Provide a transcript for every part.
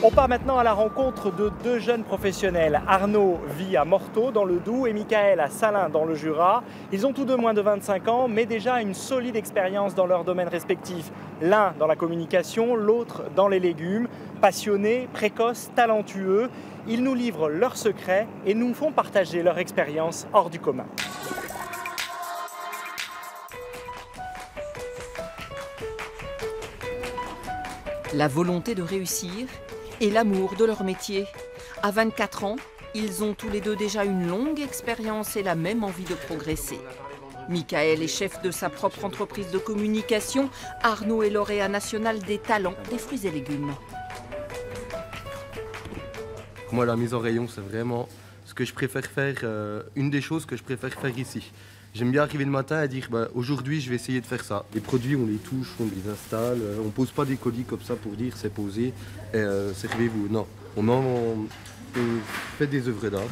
On part maintenant à la rencontre de deux jeunes professionnels. Arnaud vit à Morteau dans le Doubs et Michael à Salins dans le Jura. Ils ont tous deux moins de 25 ans mais déjà une solide expérience dans leurs domaines respectifs. L'un dans la communication, l'autre dans les légumes. Passionnés, précoces, talentueux, ils nous livrent leurs secrets et nous font partager leur expérience hors du commun. La volonté de réussir et l'amour de leur métier. À 24 ans, ils ont tous les deux déjà une longue expérience et la même envie de progresser. Michael est chef de sa propre entreprise de communication. Arnaud est lauréat national des talents des fruits et légumes. Moi, la mise en rayon, c'est vraiment ce que je préfère faire, une des choses que je préfère faire ici. J'aime bien arriver le matin et dire aujourd'hui je vais essayer de faire ça. Les produits on les touche, on les installe, on ne pose pas des colis comme ça pour dire c'est posé et servez-vous. Non, on fait des œuvres d'art.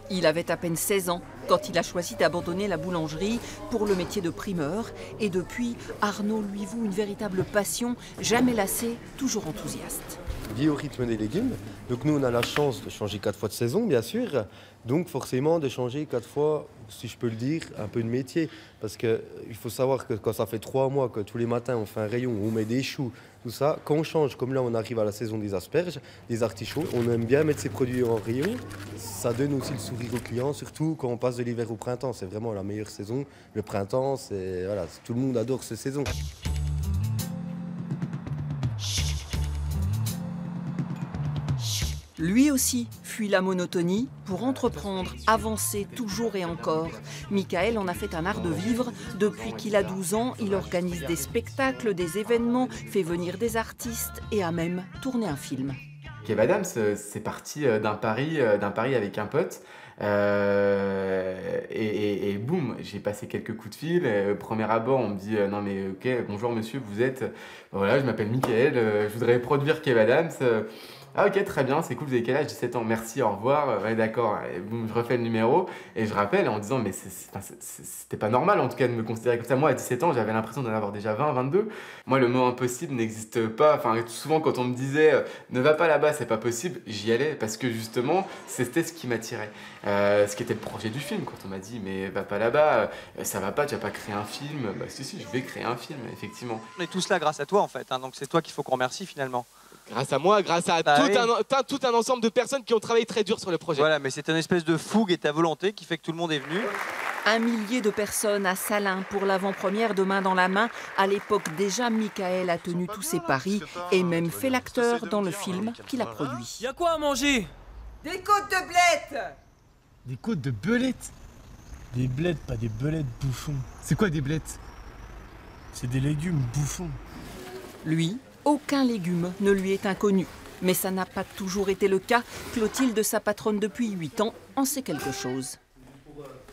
Il avait à peine 16 ans quand il a choisi d'abandonner la boulangerie pour le métier de primeur. Et depuis, Arnaud lui voue une véritable passion, jamais lassé, toujours enthousiaste. Vie au rythme des légumes. Donc nous on a la chance de changer 4 fois de saison bien sûr. Donc forcément de changer 4 fois, si je peux le dire, un peu de métier. Parce qu'il faut savoir que quand ça fait 3 mois que tous les matins on fait un rayon, on met des choux, tout ça, quand on change, comme là on arrive à la saison des asperges, des artichauts, on aime bien mettre ces produits en rayon. Ça donne aussi le sourire aux clients, surtout quand on passe de l'hiver au printemps. C'est vraiment la meilleure saison. Le printemps, voilà, tout le monde adore cette saison. Lui aussi fuit la monotonie pour entreprendre, avancer toujours et encore. Michael en a fait un art de vivre. Depuis qu'il a 12 ans, il organise des spectacles, des événements, fait venir des artistes et a même tourné un film. Kev Adams, c'est parti d'un pari avec un pote. Et boum, j'ai passé quelques coups de fil. Premier abord, on me dit non mais ok, bonjour monsieur, vous êtes... Voilà, je m'appelle Michael, je voudrais produire Kev Adams. Ah ok, très bien, c'est cool, vous avez quel âge? 17 ans, merci, au revoir, ouais d'accord. Et boum, je refais le numéro et je rappelle en disant mais c'était pas normal en tout cas de me considérer comme ça. Moi à 17 ans, j'avais l'impression d'en avoir déjà 20, 22. Moi le mot impossible n'existe pas. Enfin souvent quand on me disait ne va pas là-bas, c'est pas possible, j'y allais parce que justement c'était ce qui m'attirait. Ce qui était le projet du film, quand on m'a dit mais va pas là-bas, ça va pas, tu vas pas créer un film. Bah si, je vais créer un film, effectivement. On est tous là grâce à toi en fait, hein, donc c'est toi qu'il faut qu'on remercie finalement. Grâce à moi, grâce à tout un ensemble de personnes qui ont travaillé très dur sur le projet. Voilà, mais c'est une espèce de fougue et ta volonté qui fait que tout le monde est venu. 1 millier de personnes à Salins pour l'avant-première de Main dans la main. À l'époque déjà, Michael a tenu tous ses paris et même fait l'acteur dans le film qu'il a produit. Y'a quoi à manger? Des côtes de blettes. Des côtes de belettes? Des blettes, pas des belettes, bouffons. C'est quoi des blettes? C'est des légumes, bouffons. Lui, aucun légume ne lui est inconnu. Mais ça n'a pas toujours été le cas. Clotilde, sa patronne depuis 8 ans, en sait quelque chose.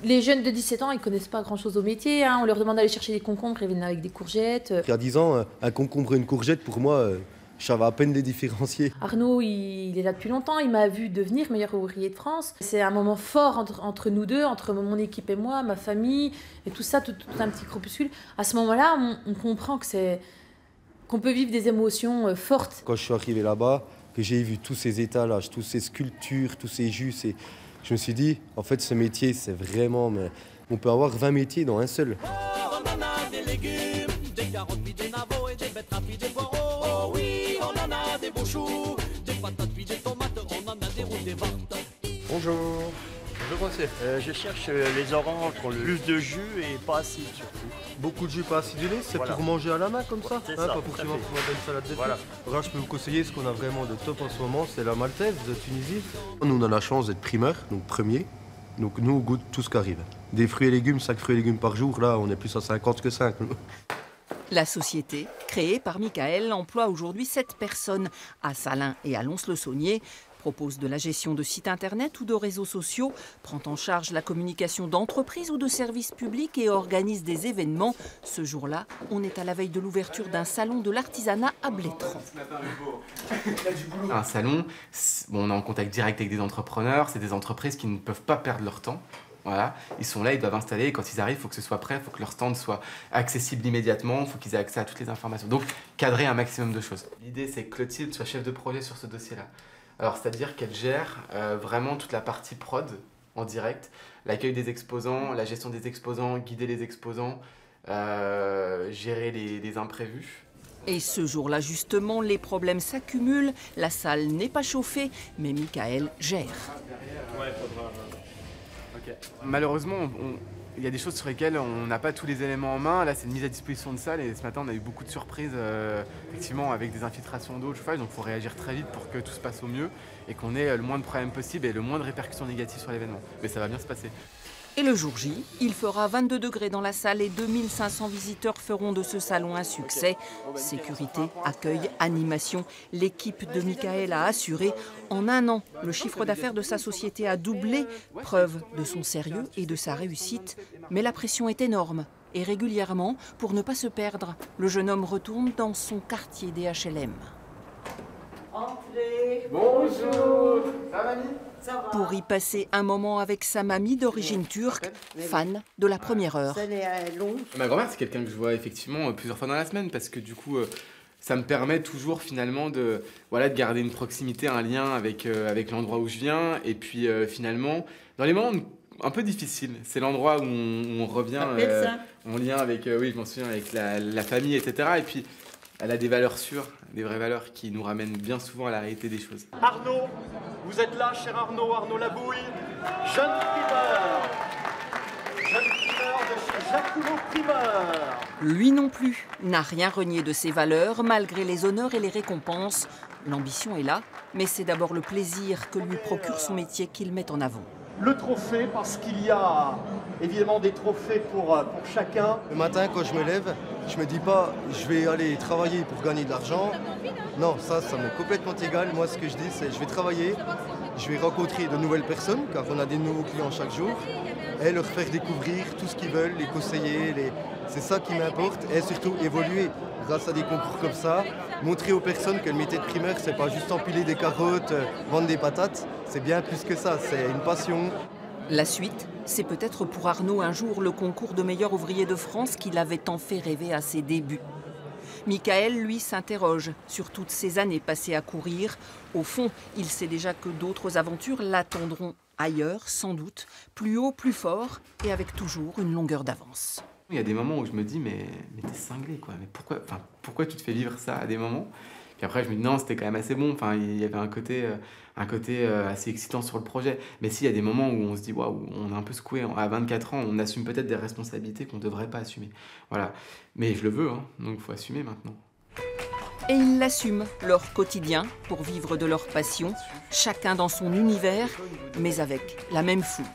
Les jeunes de 17 ans, ils connaissent pas grand-chose au métier. Hein. On leur demande d'aller chercher des concombres, ils viennent avec des courgettes. Il y a 10 ans, un concombre et une courgette, pour moi, je savais à peine les différencier. Arnaud, il est là depuis longtemps. Il m'a vu devenir meilleur ouvrier de France. C'est un moment fort entre nous deux, entre mon équipe et moi, ma famille, et tout ça, tout un petit groupuscule. À ce moment-là, on comprend qu'on peut vivre des émotions fortes. Quand je suis arrivé là-bas, que j'ai vu tous ces étalages, toutes ces sculptures, tous ces jus, je me suis dit, en fait, ce métier, c'est vraiment... Mais on peut avoir 20 métiers dans un seul. On en a des légumes, des carottes, puis des navots et des betteraves, puis des poireaux. Oh oui, on en a des beaux choux, des patates, puis des tomates, on en a des roux, des vartes. Bonjour. Bonjour monsieur. Je cherche les oranges, plus de jus et pas acide surtout. Beaucoup de jus pas acidulé, c'est voilà. Pour manger à la main comme ça, c'est hein, ça, pas pour que tu manges une salade de fruits. Voilà. Alors, je peux vous conseiller ce qu'on a vraiment de top en ce moment, c'est la maltaise de Tunisie. Nous on a la chance d'être primeur, donc premier. Donc nous on goûte tout ce qui arrive. Des fruits et légumes, 5 fruits et légumes par jour, là on est plus à 50 que 5. La société, créée par Michael, emploie aujourd'hui 7 personnes à Salins et à Lons-le-Saunier. Propose de la gestion de sites internet ou de réseaux sociaux, prend en charge la communication d'entreprises ou de services publics et organise des événements. Ce jour-là, on est à la veille de l'ouverture d'un salon de l'artisanat à Blétrand. Un salon, on est en contact direct avec des entrepreneurs, c'est des entreprises qui ne peuvent pas perdre leur temps. Voilà, ils sont là, ils doivent installer, et quand ils arrivent, il faut que ce soit prêt, il faut que leur stand soit accessible immédiatement, il faut qu'ils aient accès à toutes les informations. Donc, cadrer un maximum de choses. L'idée, c'est que Clotilde soit chef de projet sur ce dossier-là. Alors, c'est-à-dire qu'elle gère vraiment toute la partie prod en direct, l'accueil des exposants, la gestion des exposants, guider les exposants, gérer les imprévus. Et ce jour-là, justement, les problèmes s'accumulent, la salle n'est pas chauffée, mais Michael gère. Okay. Malheureusement, il y a des choses sur lesquelles on n'a pas tous les éléments en main. Là, c'est une mise à disposition de salle et ce matin, on a eu beaucoup de surprises, effectivement, avec des infiltrations d'eau, de chauffage. Donc, il faut réagir très vite pour que tout se passe au mieux et qu'on ait le moins de problèmes possible et le moins de répercussions négatives sur l'événement. Mais ça va bien se passer. Et le jour J, il fera 22 degrés dans la salle et 2500 visiteurs feront de ce salon un succès. Sécurité, accueil, animation, l'équipe de Michael a assuré. En un an, le chiffre d'affaires de sa société a doublé, preuve de son sérieux et de sa réussite. Mais la pression est énorme. Et régulièrement, pour ne pas se perdre, le jeune homme retourne dans son quartier des HLM. Entrez. Bonjour. Ça va, mamie? Pour y passer un moment avec sa mamie d'origine turque, fan de la première heure. Ma grand-mère, c'est quelqu'un que je vois effectivement plusieurs fois dans la semaine parce que du coup, ça me permet toujours finalement de garder une proximité, un lien avec l'endroit où je viens. Et puis finalement, dans les moments un peu difficiles, c'est l'endroit où on revient en lien avec, oui, je m'en souviens, avec la famille, etc. Et puis, elle a des valeurs sûres, des vraies valeurs qui nous ramènent bien souvent à la réalité des choses. Arnaud, vous êtes là, cher Arnaud Labouille, jeune primeur de chez Jacquemot Primeur. Lui non plus n'a rien renié de ses valeurs, malgré les honneurs et les récompenses. L'ambition est là, mais c'est d'abord le plaisir que lui procure son métier qu'il met en avant. Le trophée, parce qu'il y a évidemment des trophées pour chacun. Le matin, quand je me lève, je me dis pas je vais aller travailler pour gagner de l'argent. Non, ça m'est complètement égal. Moi, ce que je dis, c'est je vais travailler, je vais rencontrer de nouvelles personnes, car on a des nouveaux clients chaque jour, et leur faire découvrir tout ce qu'ils veulent, les conseiller. C'est ça qui m'importe, et surtout évoluer grâce à des concours comme ça. Montrer aux personnes que le métier de primeur, c'est pas juste empiler des carottes, vendre des patates, c'est bien plus que ça, c'est une passion. La suite, c'est peut-être pour Arnaud un jour le concours de meilleur ouvrier de France qui l'avait tant fait rêver à ses débuts. Michael, lui, s'interroge sur toutes ces années passées à courir. Au fond, il sait déjà que d'autres aventures l'attendront ailleurs, sans doute, plus haut, plus fort et avec toujours une longueur d'avance. Il y a des moments où je me dis, mais t'es cinglé, quoi. Mais pourquoi tu te fais vivre ça à des moments? Puis après, je me dis, non, c'était quand même assez bon. Enfin, il y avait un côté assez excitant sur le projet. Mais s'il y a des moments où on se dit, waouh, on est un peu secoué. À 24 ans, on assume peut-être des responsabilités qu'on ne devrait pas assumer. Voilà. Mais je le veux, hein, donc il faut assumer maintenant. Et ils l'assument, leur quotidien, pour vivre de leur passion, chacun dans son univers, mais avec la même fougue.